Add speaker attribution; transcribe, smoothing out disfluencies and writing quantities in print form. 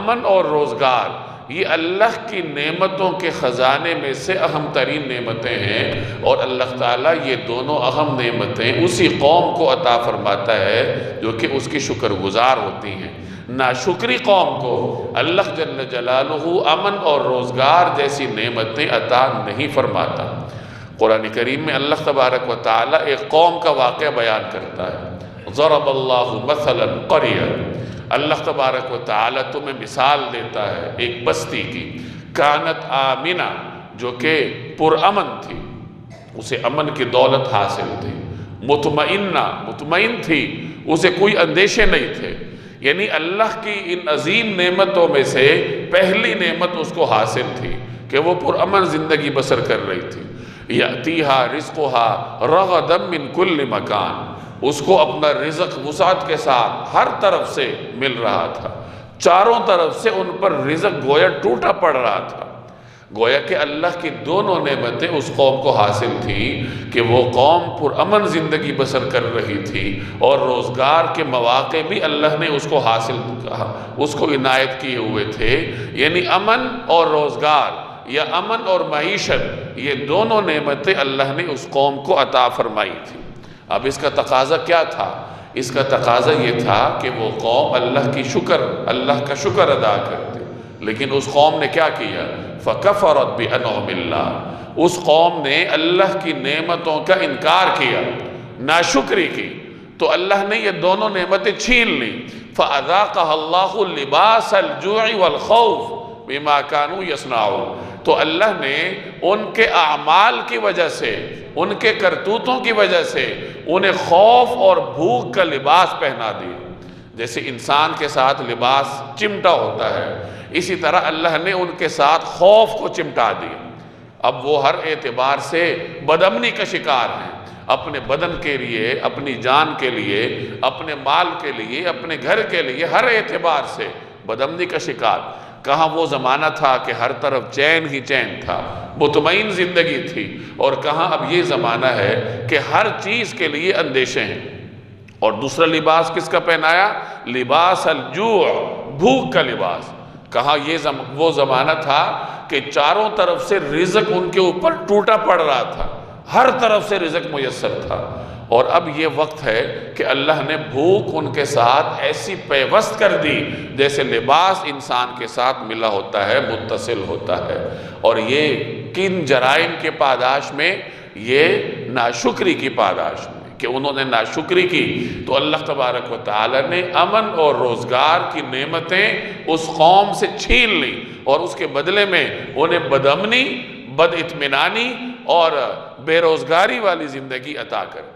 Speaker 1: امن اور روزگار یہ اللہ کی نعمتوں کے خزانے میں سے اہم ترین نعمتیں ہیں، اور اللہ تعالیٰ یہ دونوں اہم نعمتیں اسی قوم کو عطا فرماتا ہے جو کہ اس کی شکر گزار ہوتی ہیں۔ ناشکری قوم کو اللہ جل جلالہ امن اور روزگار جیسی نعمتیں عطا نہیں فرماتا۔ قرآن کریم میں اللہ تبارک و تعالیٰ ایک قوم کا واقعہ بیان کرتا ہے۔ ضرب اللہ مثلا قریہ، اللہ تبارک و تعالیٰ تمہیں مثال دیتا ہے ایک بستی کی، کانت آمنہ، جو کہ پرامن تھی، اسے امن کی دولت حاصل تھی، مطمئنہ، مطمئن تھی، اسے کوئی اندیشے نہیں تھے، یعنی اللہ کی ان عظیم نعمتوں میں سے پہلی نعمت اس کو حاصل تھی کہ وہ پرامن زندگی بسر کر رہی تھی۔ یأتیہا رزقہا رغدا من کل مکان، اس کو اپنا رزق وسعت کے ساتھ ہر طرف سے مل رہا تھا، چاروں طرف سے ان پر رزق گویا ٹوٹا پڑ رہا تھا۔ گویا کہ اللہ کی دونوں نعمتیں اس قوم کو حاصل تھی کہ وہ قوم پرامن زندگی بسر کر رہی تھی، اور روزگار کے مواقع بھی اللہ نے اس کو حاصل کہا، اس کو عنایت کیے ہوئے تھے۔ یعنی امن اور روزگار یا امن اور معیشت، یہ دونوں نعمتیں اللہ نے اس قوم کو عطا فرمائی تھی۔ اب اس کا تقاضا کیا تھا؟ اس کا تقاضا یہ تھا کہ وہ قوم اللہ کا شکر ادا کرتے، لیکن اس قوم نے کیا کیا؟ فَكَفَرَتْ بِأَنْعُمِ اللَّهِ، اس قوم نے اللہ کی نعمتوں کا انکار کیا، ناشکری کی، تو اللہ نے یہ دونوں نعمتیں چھین لی۔ فَأَذَاقَهَا اللَّهُ لِبَاسَ الْجُوعِ وَالْخَوْفِ بِمَا كَانُوا يَصْنَعُونَ، تو اللہ نے ان کے اعمال کی وجہ سے، ان کے کرتوتوں کی وجہ سے انہیں خوف اور بھوک کا لباس پہنا دیا۔ جیسے انسان کے ساتھ لباس چمٹا ہوتا ہے، اسی طرح اللہ نے ان کے ساتھ خوف کو چمٹا دیا۔ اب وہ ہر اعتبار سے بدامنی کا شکار ہیں، اپنے بدن کے لیے، اپنی جان کے لیے، اپنے مال کے لیے، اپنے گھر کے لیے، ہر اعتبار سے بدامنی کا شکار۔ کہاں وہ زمانہ تھا کہ ہر طرف چین ہی چین تھا، مطمئن زندگی تھی، اور کہاں اب یہ زمانہ ہے کہ ہر چیز کے لیے اندیشے ہیں۔ اور دوسرا لباس کس کا پہنایا؟ لباس الجوع، بھوک کا لباس۔ کہاں یہ وہ زمانہ تھا کہ چاروں طرف سے رزق ان کے اوپر ٹوٹا پڑ رہا تھا، ہر طرف سے رزق میسر تھا، اور اب یہ وقت ہے کہ اللہ نے بھوک ان کے ساتھ ایسی پیوست کر دی جیسے لباس انسان کے ساتھ ملا ہوتا ہے، متصل ہوتا ہے۔ اور یہ کن جرائم کے پاداش میں؟ یہ ناشکری کی پاداش میں، کہ انہوں نے ناشکری کی تو اللہ تبارک و تعالی نے امن اور روزگار کی نعمتیں اس قوم سے چھین لی، اور اس کے بدلے میں انہیں بدامنی، بد اطمینانی اور بے روزگاری والی زندگی عطا کر دی۔